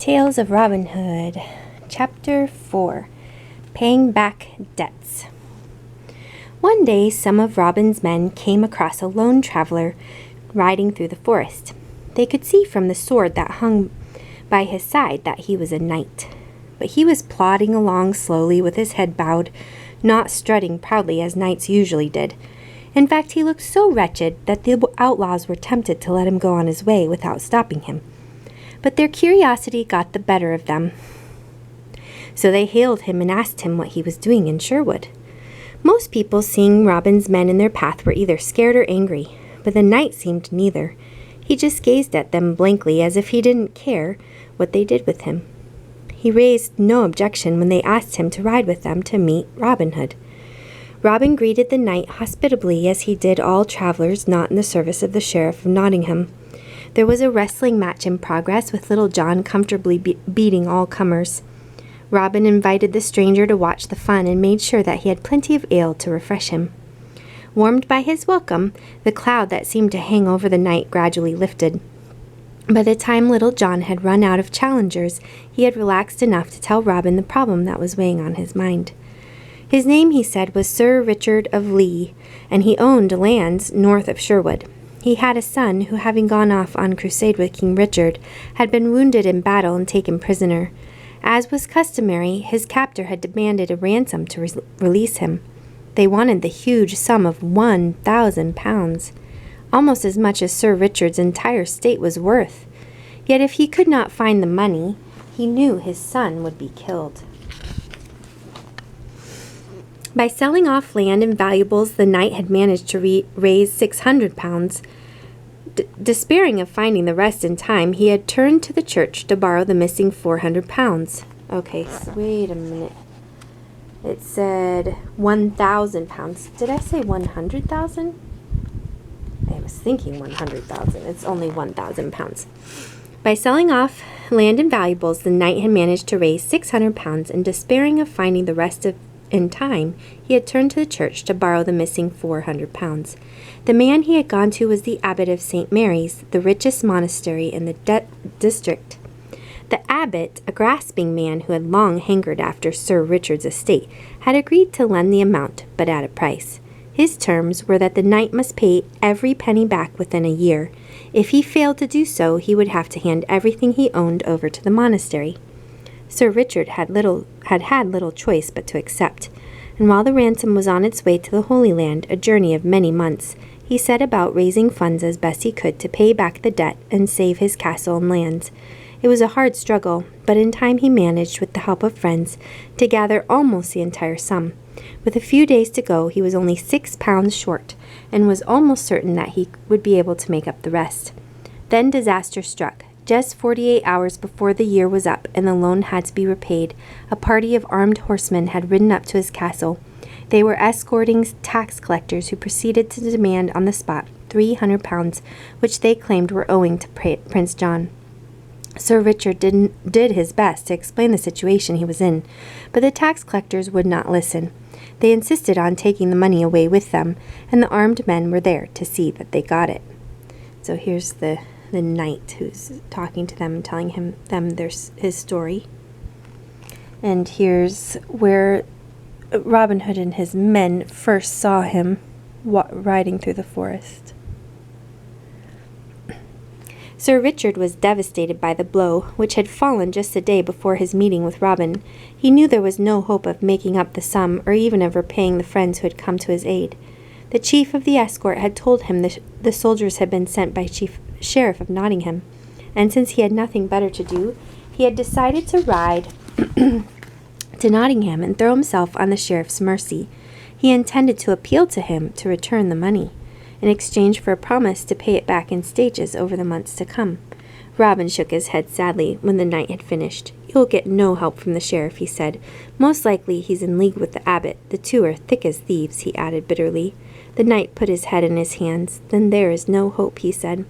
Tales of Robin Hood, Chapter 4, Paying Back Debts. One day some of Robin's men came across a lone traveler riding through the forest. They could see from the sword that hung by his side that he was a knight. But he was plodding along slowly with his head bowed, not strutting proudly as knights usually did. In fact, he looked so wretched that the outlaws were tempted to let him go on his way without stopping him. But their curiosity got the better of them. So they hailed him and asked him what he was doing in Sherwood. Most people seeing Robin's men in their path were either scared or angry, but the knight seemed neither. He just gazed at them blankly as if he didn't care what they did with him. He raised no objection when they asked him to ride with them to meet Robin Hood. Robin greeted the knight hospitably as he did all travelers not in the service of the Sheriff of Nottingham. There was a wrestling match in progress with Little John comfortably beating all comers. Robin invited the stranger to watch the fun and made sure that he had plenty of ale to refresh him. Warmed by his welcome, the cloud that seemed to hang over the knight gradually lifted. By the time Little John had run out of challengers, he had relaxed enough to tell Robin the problem that was weighing on his mind. His name, he said, was Sir Richard of Lee, and he owned lands north of Sherwood. He had a son who, having gone off on crusade with King Richard, had been wounded in battle and taken prisoner. As was customary, his captor had demanded a ransom to release him. They wanted the huge sum of £1,000, almost as much as Sir Richard's entire estate was worth. Yet if he could not find the money, he knew his son would be killed. By selling off land and valuables, the knight had managed to raise £600. Despairing of finding the rest in time, he had turned to the church to borrow the missing £400. Okay, so wait a minute. It said £1,000. Did I say 100,000? I was thinking 100,000. It's only £1,000. By selling off land and valuables, the knight had managed to raise £600, and despairing of finding the rest in time, he had turned to the church to borrow the missing £400. The man he had gone to was the abbot of St. Mary's, the richest monastery in the district. The abbot, a grasping man who had long hankered after Sir Richard's estate, had agreed to lend the amount, but at a price. His terms were that the knight must pay every penny back within a year. If he failed to do so, he would have to hand everything he owned over to the monastery. Sir Richard had had little choice but to accept, and while the ransom was on its way to the Holy Land, a journey of many months, he set about raising funds as best he could to pay back the debt and save his castle and lands. It was a hard struggle, but in time he managed, with the help of friends, to gather almost the entire sum. With a few days to go, he was only £6 short, and was almost certain that he would be able to make up the rest. Then disaster struck. Just 48 hours before the year was up and the loan had to be repaid, a party of armed horsemen had ridden up to his castle. They were escorting tax collectors who proceeded to demand on the spot £300, which they claimed were owing to Prince John. Sir Richard did his best to explain the situation he was in, but the tax collectors would not listen. They insisted on taking the money away with them, and the armed men were there to see that they got it. So here's the knight who's talking to them and telling them his story. And here's where Robin Hood and his men first saw him riding through the forest. Sir Richard was devastated by the blow, which had fallen just a day before his meeting with Robin. He knew there was no hope of making up the sum, or even of repaying the friends who had come to his aid. The chief of the escort had told him the soldiers had been sent by Sheriff of Nottingham, and since he had nothing better to do, he had decided to ride to Nottingham and throw himself on the sheriff's mercy. He intended to appeal to him to return the money, in exchange for a promise to pay it back in stages over the months to come. Robin shook his head sadly when the knight had finished. "You'll get no help from the sheriff," he said. "Most likely he's in league with the abbot. The two are thick as thieves," he added bitterly. The knight put his head in his hands. "Then there is no hope," he said.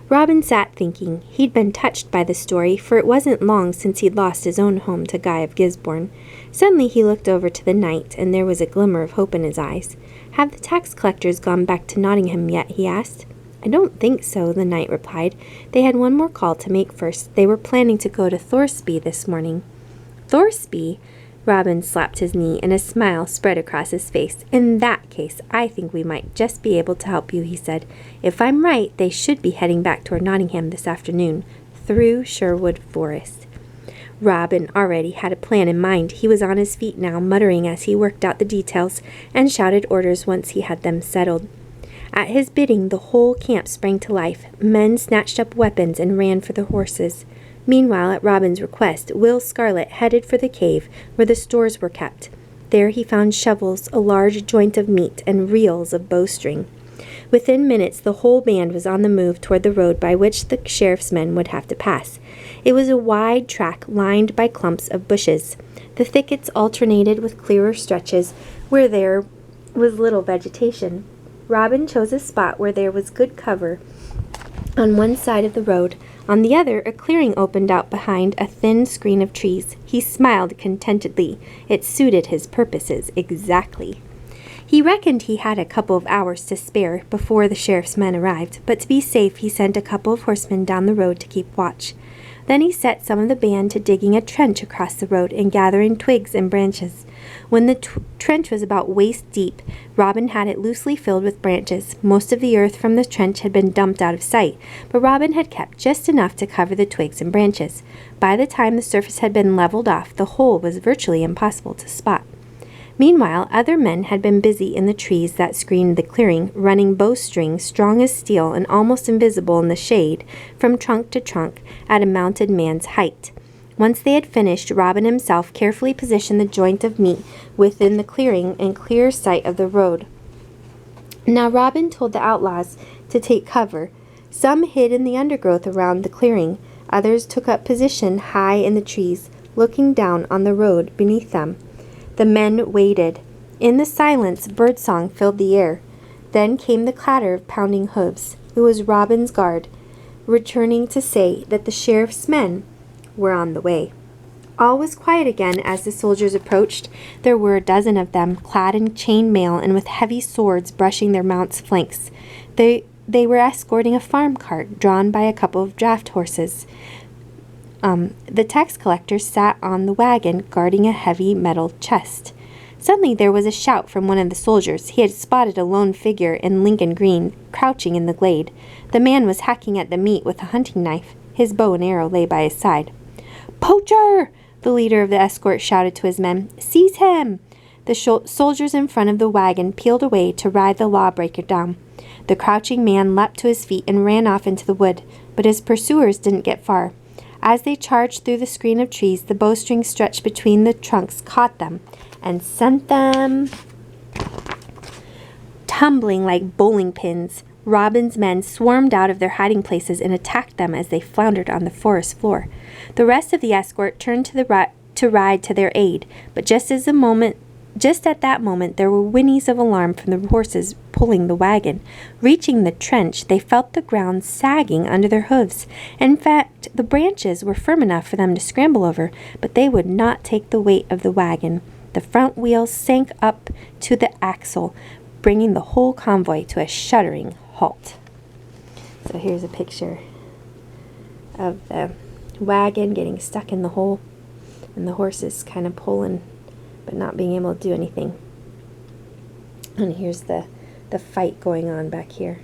Robin sat thinking. He'd been touched by the story, for it wasn't long since he'd lost his own home to Guy of Gisborne. Suddenly he looked over to the knight, and there was a glimmer of hope in his eyes. "Have the tax collectors gone back to Nottingham yet?" he asked. I don't think so, the knight replied. They had one more call to make first. They were planning to go to Thorsby this morning. Thorsby? Robin slapped his knee, and a smile spread across his face. In that case, I think we might just be able to help you, he said. If I'm right, they should be heading back toward Nottingham this afternoon, through Sherwood Forest. Robin already had a plan in mind. He was on his feet now, muttering as he worked out the details, and shouted orders once he had them settled. At his bidding, the whole camp sprang to life. Men snatched up weapons and ran for the horses. Meanwhile, at Robin's request, Will Scarlet headed for the cave where the stores were kept. There he found shovels, a large joint of meat, and reels of bowstring. Within minutes, the whole band was on the move toward the road by which the sheriff's men would have to pass. It was a wide track lined by clumps of bushes. The thickets alternated with clearer stretches where there was little vegetation. Robin chose a spot where there was good cover on one side of the road. On the other, a clearing opened out behind a thin screen of trees. He smiled contentedly. It suited his purposes exactly. He reckoned he had a couple of hours to spare before the sheriff's men arrived, but to be safe he sent a couple of horsemen down the road to keep watch. Then he set some of the band to digging a trench across the road and gathering twigs and branches. When the trench was about waist deep, Robin had it loosely filled with branches. Most of the earth from the trench had been dumped out of sight, but Robin had kept just enough to cover the twigs and branches. By the time the surface had been leveled off, the hole was virtually impossible to spot. Meanwhile, other men had been busy in the trees that screened the clearing, running bowstrings strong as steel and almost invisible in the shade, from trunk to trunk, at a mounted man's height. Once they had finished, Robin himself carefully positioned the joint of meat within the clearing in clear sight of the road. Now Robin told the outlaws to take cover. Some hid in the undergrowth around the clearing. Others took up position high in the trees, looking down on the road beneath them. The men waited. In the silence, birdsong filled the air. Then came the clatter of pounding hooves. It was Robin's guard, returning to say that the sheriff's men were on the way. All was quiet again as the soldiers approached. There were a dozen of them, clad in chain mail and with heavy swords brushing their mounts' flanks. They were escorting a farm cart drawn by a couple of draft horses. The tax collector sat on the wagon, guarding a heavy metal chest. Suddenly there was a shout from one of the soldiers. He had spotted a lone figure in Lincoln green, crouching in the glade. The man was hacking at the meat with a hunting knife. His bow and arrow lay by his side. "Poacher!" the leader of the escort shouted to his men. "Seize him!" The soldiers in front of the wagon peeled away to ride the lawbreaker down. The crouching man leapt to his feet and ran off into the wood, but his pursuers didn't get far. As they charged through the screen of trees, the bowstring stretched between the trunks caught them and sent them tumbling like bowling pins. Robin's men swarmed out of their hiding places and attacked them as they floundered on the forest floor. The rest of the escort turned to ride to their aid, but just at that moment, there were whinnies of alarm from the horses pulling the wagon. Reaching the trench, they felt the ground sagging under their hoofs. In fact, the branches were firm enough for them to scramble over, but they would not take the weight of the wagon. The front wheels sank up to the axle, bringing the whole convoy to a shuddering halt. So here's a picture of the wagon getting stuck in the hole, and the horses kind of pulling but not being able to do anything. And here's the fight going on back here.